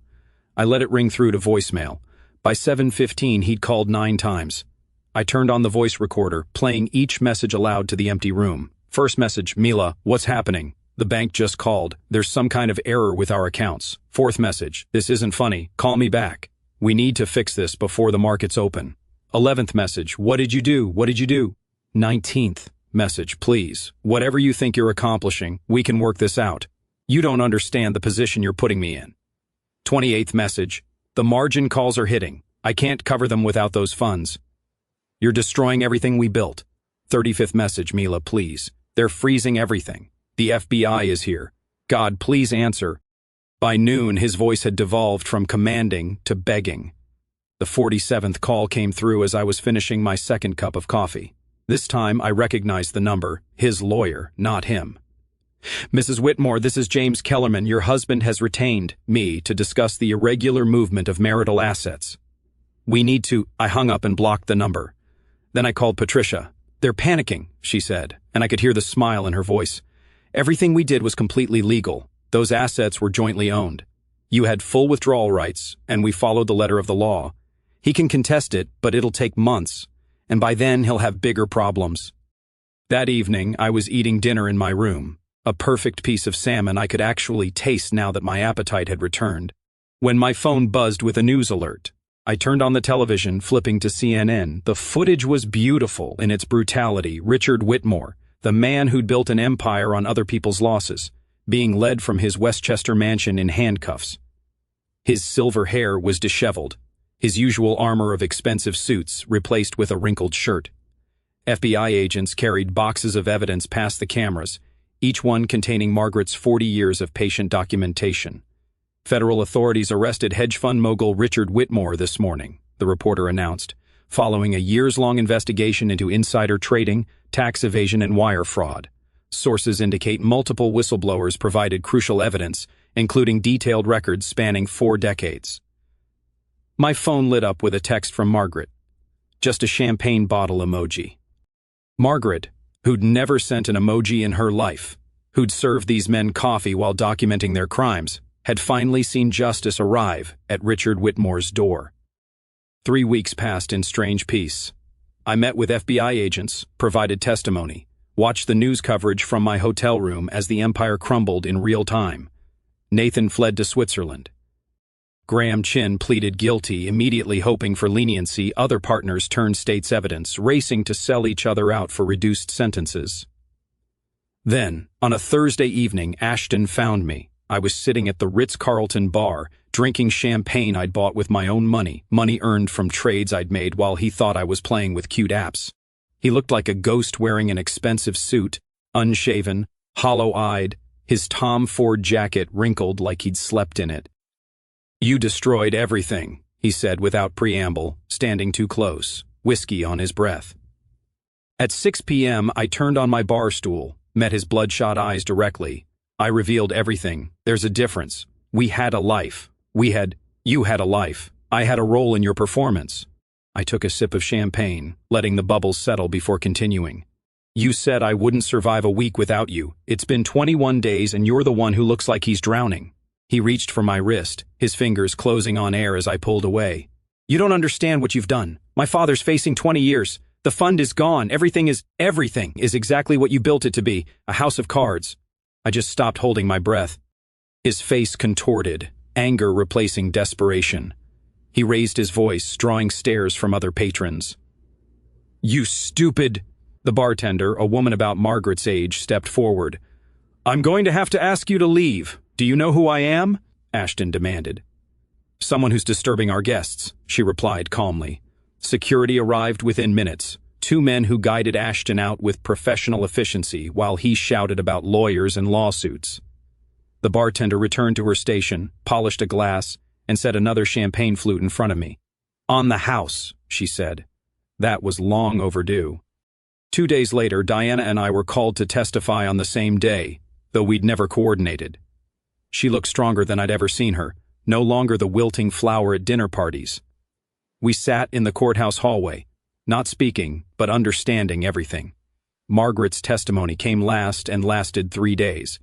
I let it ring through to voicemail. By 7:15, he'd called 9 times. I turned on the voice recorder, playing each message aloud to the empty room. First message, Mila, what's happening? The bank just called. There's some kind of error with our accounts. Fourth message, this isn't funny. Call me back. We need to fix this before the markets open. 11th message, what did you do? What did you do? 19th message, please. Whatever you think you're accomplishing, we can work this out. You don't understand the position you're putting me in. 28th message, the margin calls are hitting. I can't cover them without those funds. You're destroying everything we built. 35th message, Mila, please. They're freezing everything. The FBI is here. God, please answer. By noon, his voice had devolved from commanding to begging. The 47th call came through as I was finishing my second cup of coffee. This time, I recognized the number, his lawyer, not him. Mrs. Whitmore, this is James Kellerman. Your husband has retained me to discuss the irregular movement of marital assets. We need to... I hung up and blocked the number. Then I called Patricia. They're panicking, she said, and I could hear the smile in her voice. Everything we did was completely legal. Those assets were jointly owned. You had full withdrawal rights, and we followed the letter of the law. He can contest it, but it'll take months, and by then he'll have bigger problems. That evening, I was eating dinner in my room, a perfect piece of salmon I could actually taste now that my appetite had returned, when my phone buzzed with a news alert. I turned on the television, flipping to CNN. The footage was beautiful in its brutality. Richard Whitmore, the man who'd built an empire on other people's losses, being led from his Westchester mansion in handcuffs. His silver hair was disheveled, his usual armor of expensive suits replaced with a wrinkled shirt. FBI agents carried boxes of evidence past the cameras, each one containing Margaret's 40 years of patient documentation. Federal authorities arrested hedge fund mogul Richard Whitmore this morning, the reporter announced, following a years-long investigation into insider trading, tax evasion, and wire fraud. Sources indicate multiple whistleblowers provided crucial evidence, including detailed records spanning 4 decades. My phone lit up with a text from Margaret. Just a champagne bottle emoji. Margaret, who'd never sent an emoji in her life, who'd served these men coffee while documenting their crimes, had finally seen justice arrive at Richard Whitmore's door. 3 weeks passed in strange peace. I met with FBI agents, provided testimony, watched the news coverage from my hotel room as the empire crumbled in real time. Nathan fled to Switzerland. Graham Chin pleaded guilty, immediately hoping for leniency. Other partners turned state's evidence, racing to sell each other out for reduced sentences. Then, on a Thursday evening, Ashton found me. I was sitting at the Ritz-Carlton bar, drinking champagne I'd bought with my own money earned from trades I'd made while he thought I was playing with cute apps. He looked like a ghost wearing an expensive suit, unshaven, hollow-eyed, his Tom Ford jacket wrinkled like he'd slept in it. You destroyed everything, he said without preamble, standing too close, whiskey on his breath. At 6 p.m., I turned on my bar stool, met his bloodshot eyes directly. I revealed everything. There's a difference. We had a life. You had a life. I had a role in your performance. I took a sip of champagne, letting the bubbles settle before continuing. You said I wouldn't survive a week without you. It's been 21 days and you're the one who looks like he's drowning. He reached for my wrist, his fingers closing on air as I pulled away. You don't understand what you've done. My father's facing 20 years. The fund is gone. Everything is exactly what you built it to be, a house of cards. I just stopped holding my breath. His face contorted, anger replacing desperation. He raised his voice, drawing stares from other patrons. You stupid... The bartender, a woman about Margaret's age, stepped forward. I'm going to have to ask you to leave. Do you know who I am? Ashton demanded. Someone who's disturbing our guests, she replied calmly. Security arrived within minutes. 2 men who guided Ashton out with professional efficiency while he shouted about lawyers and lawsuits. The bartender returned to her station, polished a glass, and set another champagne flute in front of me. On the house, she said. That was long overdue. 2 days later, Diana and I were called to testify on the same day. though we'd never coordinated. She looked stronger than I'd ever seen her, no longer the wilting flower at dinner parties. We sat in the courthouse hallway, not speaking, but understanding everything. Margaret's testimony came last and lasted 3 days.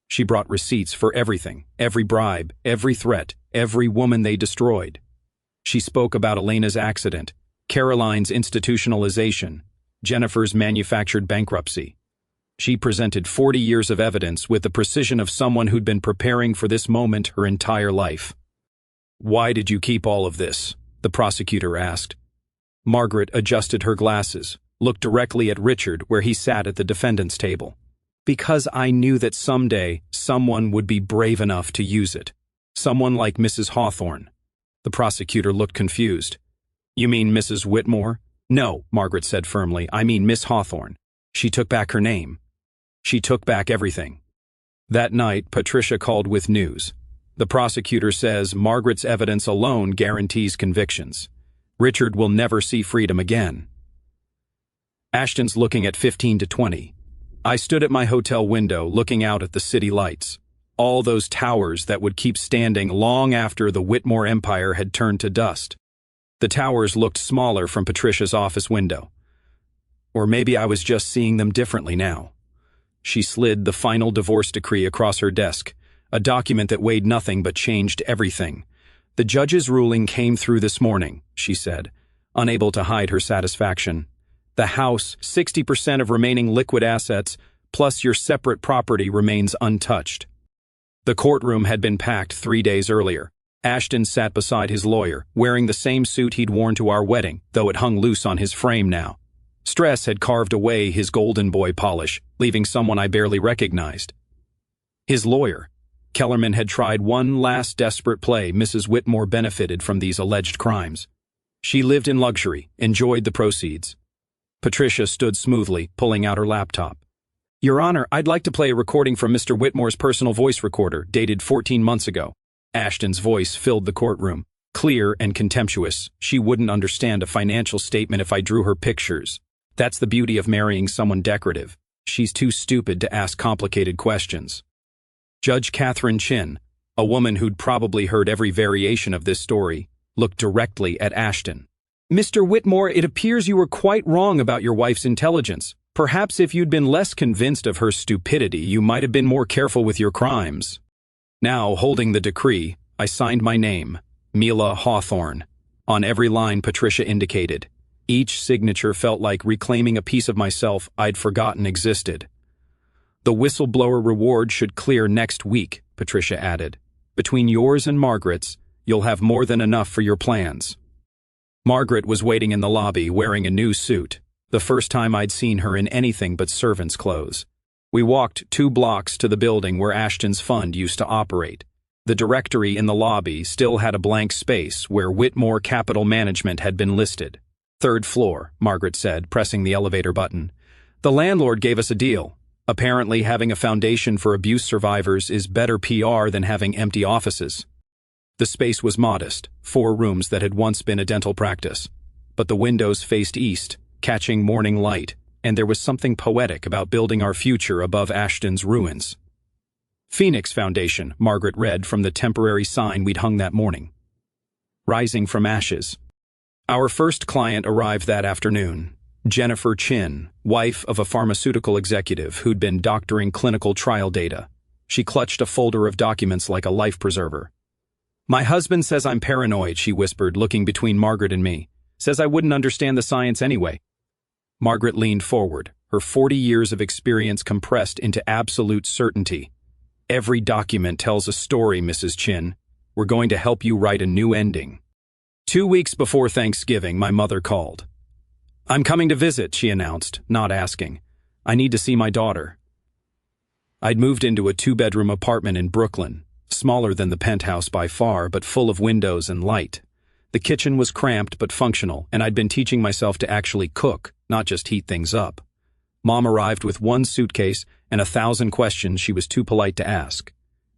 She brought receipts for everything, every bribe, every threat, every woman they destroyed. She spoke about Elena's accident, Caroline's institutionalization, Jennifer's manufactured bankruptcy. She presented 40 years of evidence with the precision of someone who'd been preparing for this moment her entire life. "Why did you keep all of this?" the prosecutor asked. Margaret adjusted her glasses, looked directly at Richard where he sat at the defendant's table. "Because I knew that someday someone would be brave enough to use it. Someone like Mrs. Hawthorne." The prosecutor looked confused. "You mean Mrs. Whitmore?" "No," Margaret said firmly, "I mean Miss Hawthorne. She took back her name. She took back everything." That night, Patricia called with news. The prosecutor says Margaret's evidence alone guarantees convictions. Richard will never see freedom again. Ashton's looking at 15 to 20. I stood at my hotel window looking out at the city lights. All those towers that would keep standing long after the Whitmore empire had turned to dust. The towers looked smaller from Patricia's office window. Or maybe I was just seeing them differently now. She slid the final divorce decree across her desk, a document that weighed nothing but changed everything. "The judge's ruling came through this morning," she said, unable to hide her satisfaction. "The house, 60% of remaining liquid assets, plus your separate property remains untouched." The courtroom had been packed 3 days earlier. Ashton sat beside his lawyer, wearing the same suit he'd worn to our wedding, though it hung loose on his frame now. Stress had carved away his golden boy polish, leaving someone I barely recognized. His lawyer. Kellerman had tried one last desperate play. Mrs. Whitmore benefited from these alleged crimes. She lived in luxury, enjoyed the proceeds. Patricia stood smoothly, pulling out her laptop. "Your Honor, I'd like to play a recording from Mr. Whitmore's personal voice recorder, dated 14 months ago. Ashton's voice filled the courtroom, clear and contemptuous. She wouldn't understand a financial statement if I drew her pictures. That's the beauty of marrying someone decorative. She's too stupid to ask complicated questions. Judge Catherine Chin, a woman who'd probably heard every variation of this story, looked directly at Ashton. "Mr. Whitmore, it appears you were quite wrong about your wife's intelligence. Perhaps if you'd been less convinced of her stupidity, you might have been more careful with your crimes." Now, holding the decree, I signed my name, Mila Hawthorne. On every line Patricia indicated. Each signature felt like reclaiming a piece of myself I'd forgotten existed. "The whistleblower reward should clear next week," Patricia added. "Between yours and Margaret's, you'll have more than enough for your plans." Margaret was waiting in the lobby wearing a new suit, the first time I'd seen her in anything but servant's clothes. We walked 2 blocks to the building where Ashton's fund used to operate. The directory in the lobby still had a blank space where Whitmore Capital Management had been listed. "3rd floor, Margaret said, pressing the elevator button. "The landlord gave us a deal. Apparently having a foundation for abuse survivors is better PR than having empty offices." The space was modest, 4 rooms that had once been a dental practice. But the windows faced east, catching morning light, and there was something poetic about building our future above Ashton's ruins. "Phoenix Foundation," Margaret read from the temporary sign we'd hung that morning. "Rising from ashes." Our first client arrived that afternoon, Jennifer Chin, wife of a pharmaceutical executive who'd been doctoring clinical trial data. She clutched a folder of documents like a life preserver. "My husband says I'm paranoid," she whispered, looking between Margaret and me. "Says I wouldn't understand the science anyway." Margaret leaned forward, her 40 years of experience compressed into absolute certainty. "Every document tells a story, Mrs. Chin. We're going to help you write a new ending." 2 weeks before Thanksgiving, my mother called. "I'm coming to visit," she announced, not asking. "I need to see my daughter." I'd moved into a 2-bedroom apartment in Brooklyn, smaller than the penthouse by far, but full of windows and light. The kitchen was cramped but functional, and I'd been teaching myself to actually cook, not just heat things up. Mom arrived with 1 suitcase and 1,000 questions she was too polite to ask.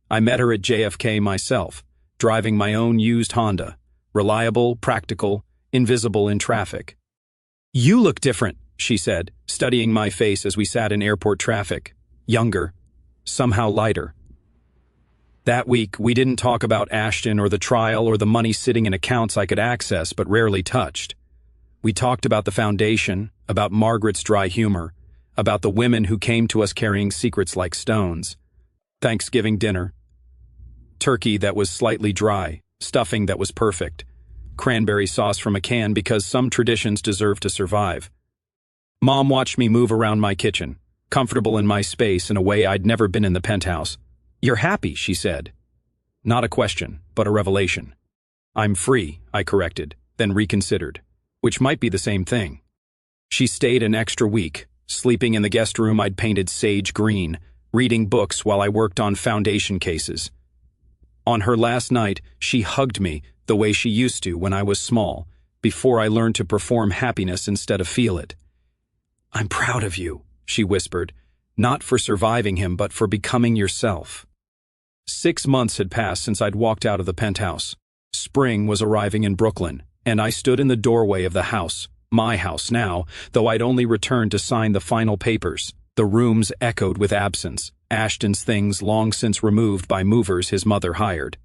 I met her at JFK myself, driving my own used Honda. Reliable, practical, invisible in traffic. "You look different," she said, studying my face as we sat in airport traffic. "Younger." somehow lighter. That week, we didn't talk about Ashton or the trial or the money sitting in accounts I could access but rarely touched. We talked about the foundation, about Margaret's dry humor, about the women who came to us carrying secrets like stones. Thanksgiving dinner. Turkey that was slightly dry, stuffing that was perfect, cranberry sauce from a can because some traditions deserve to survive. Mom watched me move around my kitchen, comfortable in my space in a way I'd never been in the penthouse. "You're happy," she said. Not a question, but a revelation. "I'm free," I corrected, then reconsidered, which might be the same thing. She stayed an extra week, sleeping in the guest room I'd painted sage green, reading books while I worked on foundation cases. On her last night, she hugged me the way she used to when I was small, before I learned to perform happiness instead of feel it. "I'm proud of you," she whispered, "not for surviving him, but for becoming yourself." 6 months had passed since I'd walked out of the penthouse. Spring was arriving in Brooklyn, and I stood in the doorway of the house, my house now, though I'd only returned to sign the final papers. The rooms echoed with absence, Ashton's things long since removed by movers his mother hired.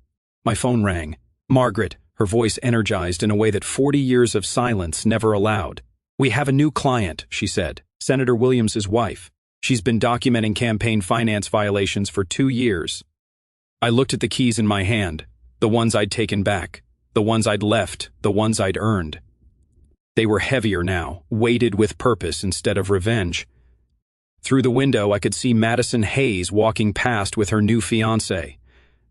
My phone rang. Margaret, her voice energized in a way that 40 years of silence never allowed. "We have a new client," she said, "Senator Williams's wife. She's been documenting campaign finance violations for 2 years. I looked at the keys in my hand, the ones I'd taken back, the ones I'd left, the ones I'd earned. They were heavier now, weighted with purpose instead of revenge. Through the window, I could see Madison Hayes walking past with her new fiancé.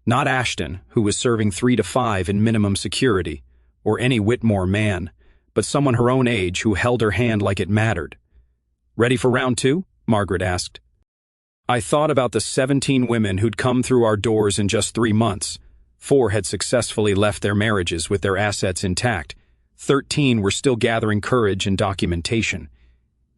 Not Ashton, who was serving 3 to 5 in minimum security, or any Whitmore man, but someone her own age who held her hand like it mattered. "Ready for round 2? Margaret asked. I thought about the 17 women who'd come through our doors in just 3 months. 4 had successfully left their marriages with their assets intact. 13 were still gathering courage and documentation.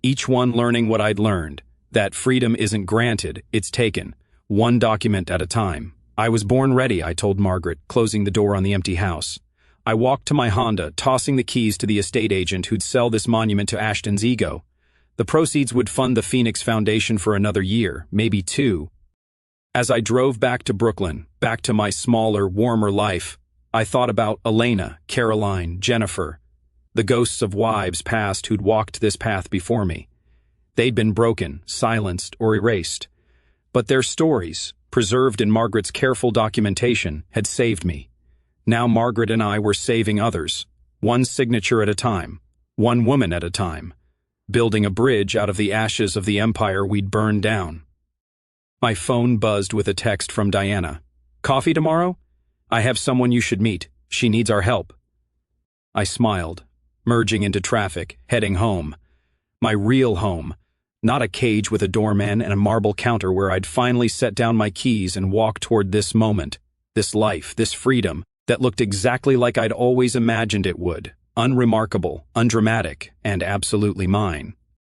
Each one learning what I'd learned, that freedom isn't granted, it's taken, one document at a time. I was born ready, I told Margaret, closing the door on the empty house. I walked to my Honda, tossing the keys to the estate agent who'd sell this monument to Ashton's ego. The proceeds would fund the Phoenix Foundation for another year, maybe 2. As I drove back to Brooklyn, back to my smaller, warmer life, I thought about Elena, Caroline, Jennifer, the ghosts of wives past who'd walked this path before me. They'd been broken, silenced, or erased. But their stories, preserved in Margaret's careful documentation, had saved me. Now Margaret and I were saving others, one signature at a time, one woman at a time, building a bridge out of the ashes of the empire we'd burned down. My phone buzzed with a text from Diana. "Coffee tomorrow? I have someone you should meet. She needs our help." I smiled, merging into traffic, heading home. My real home, not a cage with a doorman and a marble counter where I'd finally set down my keys and walk toward this moment, this life, this freedom that looked exactly like I'd always imagined it would. Unremarkable, undramatic, and absolutely mine.